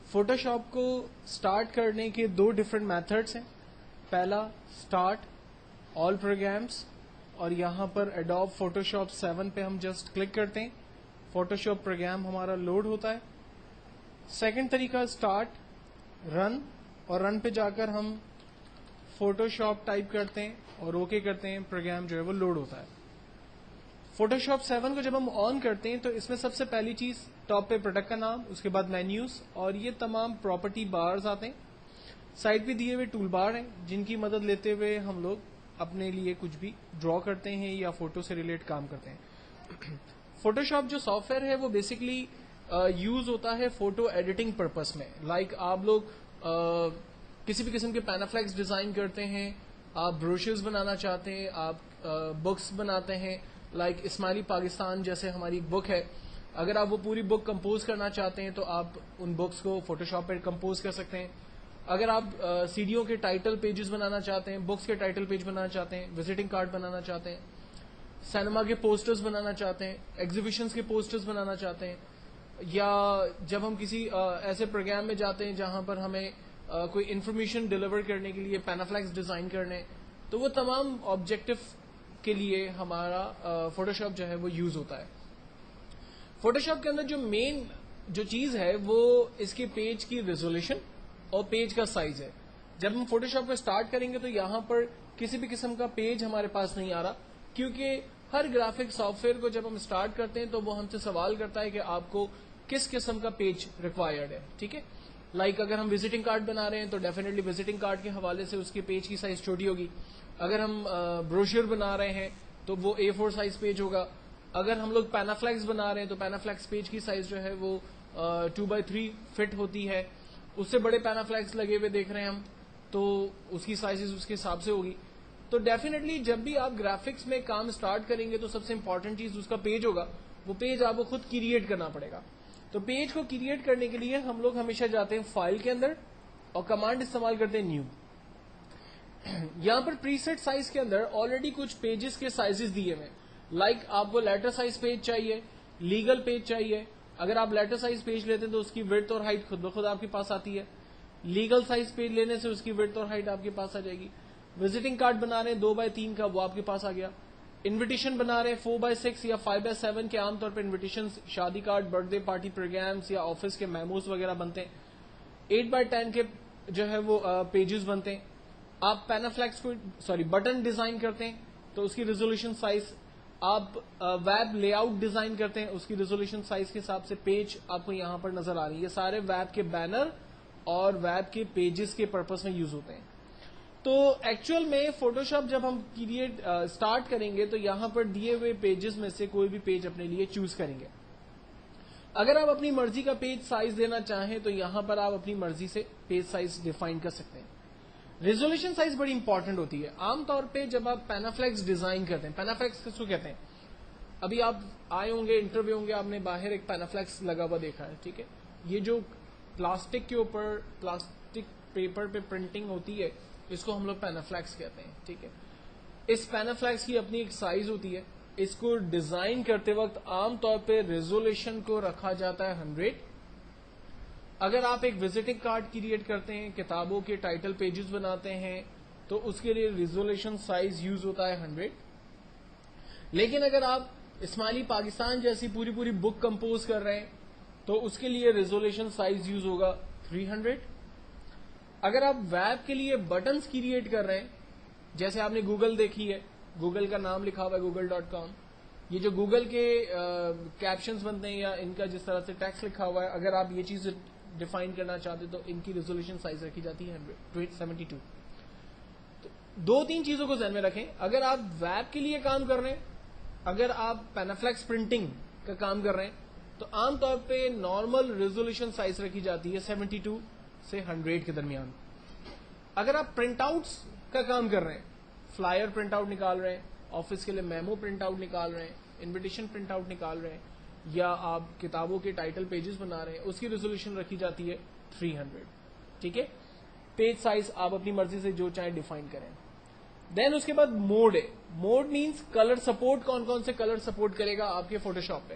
Photoshop کو start کرنے کے دو ڈفرینٹ میتھڈس ہیں. پہلا سٹارٹ آل پروگرامس, اور یہاں پر ایڈوب فوٹوشاپ 7 پہ ہم جسٹ کلک کرتے ہیں, فوٹوشاپ پروگرام ہمارا لوڈ ہوتا ہے. سیکنڈ طریقہ سٹارٹ رن, اور رن پہ جا کر ہم فوٹوشاپ ٹائپ کرتے ہیں اور اوکے کرتے ہیں, پروگرام جو ہے وہ لوڈ ہوتا ہے. فوٹوشاپ 7 کو جب ہم آن کرتے ہیں تو اس میں سب سے پہلی چیز ٹاپ پہ پروڈکٹ کا نام, اس کے بعد مینیوز, اور یہ تمام پراپرٹی بارز آتے ہیں. سائڈ پہ دیے ہوئے ٹول بار ہیں جن کی مدد لیتے ہوئے ہم لوگ اپنے لیے کچھ بھی ڈرا کرتے ہیں یا فوٹو سے ریلیٹ کام کرتے ہیں. فوٹوشاپ جو سافٹ ویئر ہے وہ بیسکلی یوز ہوتا ہے فوٹو ایڈیٹنگ پرپز میں. لائک آپ لوگ کسی بھی قسم کے پینافلیکس ڈیزائن کرتے ہیں, آپ بروشرز بنانا چاہتے ہیں, آپ بکس بناتے ہیں, لائک اسماعیلی پاکستان جیسے ہماری ایک بک ہے, اگر آپ وہ پوری بک کمپوز کرنا چاہتے ہیں تو آپ ان بکس کو فوٹوشاپ پہ کمپوز کر سکتے ہیں. اگر آپ سیڈیوں کے ٹائٹل پیجز بنانا چاہتے ہیں, بکس کے ٹائٹل پیج بنانا چاہتے ہیں, وزٹنگ کارڈ بنانا چاہتے ہیں, سینما کے پوسٹرز بنانا چاہتے ہیں, ایگزیبیشنز کے پوسٹرز بنانا چاہتے ہیں, یا جب ہم کسی ایسے پروگرام میں جاتے ہیں جہاں پر ہمیں کوئی انفارمیشن ڈیلیور کرنے کے لیے پینافلیکس ڈیزائن کرنے, تو وہ تمام آبجیکٹو کے لیے ہمارا فوٹوشاپ جو ہے وہ یوز ہوتا ہے. فوٹوشاپ کے اندر جو مین جو چیز ہے وہ اس کے پیج کی ریزولوشن اور پیج کا سائز ہے. جب ہم فوٹوشاپ کو اسٹارٹ کریں گے تو یہاں پر کسی بھی قسم کا پیج ہمارے پاس نہیں آ رہا, کیونکہ ہر گرافک سافٹ ویئر کو جب ہم اسٹارٹ کرتے ہیں تو وہ ہم سے سوال کرتا ہے کہ آپ کو کس قسم کا پیج ریکوائرڈ ہے. ٹھیک ہے, لائک اگر ہم وزٹنگ کارڈ بنا رہے ہیں تو ڈیفینیٹلی وزٹنگ کارڈ کے حوالے سے اس کے پیج کی سائز چھوٹی ہوگی. اگر ہم بروشر بنا رہے ہیں تو وہ A4 سائز پیج ہوگا. اگر ہم لوگ پینافلیکس بنا رہے ہیں تو پینافلیکس پیج کی سائز جو ہے وہ 2x3 فٹ ہوتی ہے. اس سے بڑے پینافلیکس لگے ہوئے دیکھ رہے ہیں ہم تو اس کی سائزز اس کے حساب سے ہوگی. تو ڈیفینیٹلی جب بھی آپ گرافکس میں کام اسٹارٹ کریں گے تو سب سے امپورٹنٹ چیز اس کا پیج ہوگا. وہ پیج آپ کو خود کریٹ کرنا پڑے گا. تو پیج کو کریٹ کرنے کے لیے ہم لوگ ہمیشہ جاتے ہیں فائل کے اندر اور کمانڈ استعمال کرتے ہیں نیو. یہاں پر پری سیٹ سائز کے اندر آلریڈی کچھ پیجز کے سائزز دیے ہوئے, لائک آپ کو لیٹر سائز پیج چاہیے, لیگل پیج چاہیے. اگر آپ لیٹر سائز پیج لیتے ہیں تو اس کی وڈتھ اور ہائٹ خود بخود آپ کے پاس آتی ہے. لیگل سائز پیج لینے سے اس کی وڈتھ اور ہائٹ آپ کے پاس آ جائے گی. وزٹنگ کارڈ بنا رہے ہیں 2x3 کا, وہ آپ کے پاس آ گیا. انویٹیشن بنا رہے ہیں 4x6 یا 5x7 کے, عام طور پر انویٹیشن شادی card, birthday party programmes یا آفس کے میموز وغیرہ بنتے ہیں. 8x10 کے جو ہے وہ پیجز بنتے ہیں. آپ پینافلیکس کو بٹن ڈیزائن کرتے ہیں تو اس کی ریزولوشن سائز, آپ ویب لے آؤٹ ڈیزائن کرتے ہیں اس کی ریزولوشن سائز کے حساب سے پیج آپ کو یہاں پر نظر آ رہی ہے. یہ سارے ویب کے بینر اور ویب کے پیجز کے پرپز میں یوز ہوتے ہیں. تو ایکچوئل میں فوٹوشاپ جب ہم کریٹ اسٹارٹ کریں گے تو یہاں پر دیے ہوئے پیجز میں سے کوئی بھی پیج اپنے لیے چوز کریں گے. اگر آپ اپنی مرضی کا پیج سائز دینا چاہیں تو یہاں پر آپ اپنی مرضی سے پیج سائز ڈیفائن کر سکتے ہیں. ریزولوشن سائز بڑی امپورٹنٹ ہوتی ہے. عام طور پہ جب آپ پینافلیکس ڈیزائن کرتے ہیں, پینافلیکس کس کو کہتے ہیں, ابھی آپ آئے ہوں گے انٹرویو ہوں گے, آپ نے باہر ایک پینافلیکس لگا ہوا دیکھا ہے. ٹھیک ہے, یہ جو پلاسٹک کے اوپر پلاسٹک پیپر پہ پرنٹنگ ہوتی ہے اس کو ہم لوگ پینافلیکس کہتے ہیں. ٹھیک ہے, اس پینافلیکس کی اپنی ایک سائز ہوتی ہے. اس کو ڈیزائن کرتے وقت عام طور پہ ریزولوشن کو رکھا جاتا ہے 100. اگر آپ ایک وزٹنگ کارڈ کریٹ کرتے ہیں, کتابوں کے ٹائٹل پیجز بناتے ہیں تو اس کے لیے ریزولوشن سائز یوز ہوتا ہے 100. لیکن اگر آپ اسماعیلی پاکستان جیسی پوری بک کمپوز کر رہے ہیں تو اس کے لیے ریزولوشن سائز یوز ہوگا 300. اگر آپ ویب کے لیے بٹنز کریٹ کر رہے ہیں, جیسے آپ نے گوگل دیکھی ہے, گوگل کا نام لکھا ہوا ہے google.com, یہ جو گوگل کے کیپشنز بنتے ہیں یا ان کا جس طرح سے ٹیکسٹ لکھا ہوا ہے, اگر آپ یہ چیز ڈیفائن کرنا چاہتے تو ان کی ریزولوشن سائز رکھی جاتی ہے 72. تو 2-3 چیزوں کو ذہن میں رکھیں. اگر آپ ویب کے لیے کام کر رہے ہیں, اگر آپ پینافلیکس پرنٹنگ کا کام کر رہے ہیں تو عام طور پہ نارمل ریزولوشن سائز رکھی جاتی ہے 72 سے 100 کے درمیان. اگر آپ پرنٹ آؤٹس کا کام کر رہے ہیں, فلائر پرنٹ آؤٹ نکال رہے ہیں, آفس کے لیے میمو پرنٹ آؤٹ نکال رہے ہیں, انویٹیشن پرنٹ آؤٹ نکال رہے ہیں, یا آپ کتابوں کے ٹائٹل پیجز بنا رہے ہیں, اس کی ریزولوشن رکھی جاتی ہے 300. ٹھیک ہے, پیج سائز آپ اپنی مرضی سے جو چاہیں ڈیفائن کریں. دین اس کے بعد موڈ ہے. موڈ مینس کلر سپورٹ, کون کون سے کلر سپورٹ کرے گا آپ کے فوٹوشاپ پہ.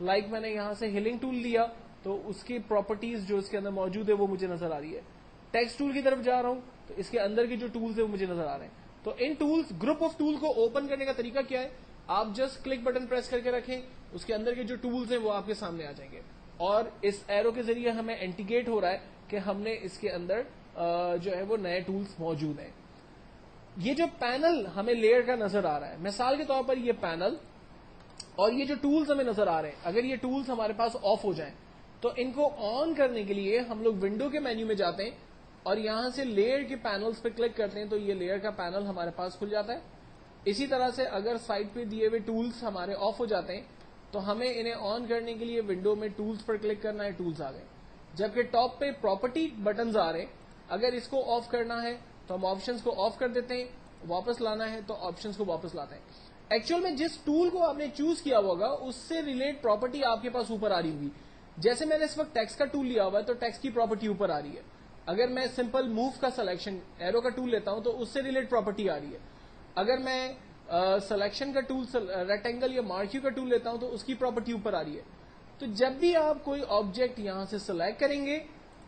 لائک میں نے یہاں سے ہلنگ ٹول لیا تو اس کی پراپرٹیز جو اس کے اندر موجود ہے وہ مجھے نظر آ رہی ہے. ٹیکسٹ ٹول کی طرف جا رہا ہوں تو اس کے اندر کے جو ٹولز ہیں وہ مجھے نظر آ رہے ہیں. تو ان ٹولز گروپ آف ٹول کو اوپن کرنے کا طریقہ کیا ہے؟ آپ جسٹ کلک بٹن پریس کر کے رکھیں, اس کے اندر کے جو ٹولز ہیں وہ آپ کے سامنے آ جائیں گے, اور اس ایرو کے ذریعے ہمیں انڈیکیٹ ہو رہا ہے کہ ہم نے اس کے اندر جو ہے وہ نئے ٹولز موجود ہیں. یہ جو پینل ہمیں لیئر کا نظر آ رہا ہے, مثال کے طور پر یہ پینل اور یہ جو ٹولز ہمیں نظر آ رہے ہیں, اگر یہ ٹولز ہمارے پاس آف ہو جائیں تو ان کو آن کرنے کے لیے ہم لوگ ونڈو کے مینیو میں جاتے ہیں اور یہاں سے لیئر کے پینلز پہ کلک کرتے ہیں تو یہ لیئر کا پینل ہمارے پاس کھل جاتا ہے. اسی طرح سے اگر سائڈ پہ دیے ہوئے ٹولز ہمارے آف ہو جاتے ہیں تو ہمیں انہیں آن کرنے کے لیے ونڈو میں ٹولز پر کلک کرنا ہے, ٹولز آ گئے. جبکہ ٹاپ پہ پراپرٹی بٹنز آ رہے ہیں, اگر اس کو آف کرنا ہے تو ہم آپشنز کو آف کر دیتے ہیں, واپس لانا ہے تو آپشنز کو واپس لاتے ہیں. ایکچوئل میں جس ٹول کو آپ نے چوز کیا ہوگا اس سے ریلیٹ پراپرٹی آپ کے پاس اوپر آ رہی ہوگی. جیسے میں نے اس وقت ٹیکسٹ کا ٹول لیا ہوا ہے تو ٹیکسٹ کی پراپرٹی اوپر آ رہی ہے. اگر میں سمپل موو کا سلیکشن ایرو کا ٹول لیتا ہوں تو اس سے ریلیٹ پراپرٹی آ رہی ہے. اگر میں سلیکشن کا ٹول ریکٹینگل یا مارکیو کا ٹول لیتا ہوں تو اس کی پراپرٹی اوپر آ رہی ہے. تو جب بھی آپ کوئی آبجیکٹ یہاں سے سلیکٹ کریں گے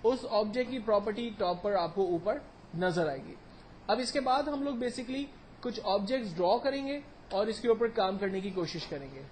اس آبجیکٹ کی پراپرٹی ٹاپ پر آپ کو اوپر نظر آئے گی. اب اس کے بعد ہم لوگ بیسکلی کچھ آبجیکٹس ڈرا کریں گے اور اس کے اوپر کام کرنے کی کوشش کریں گے.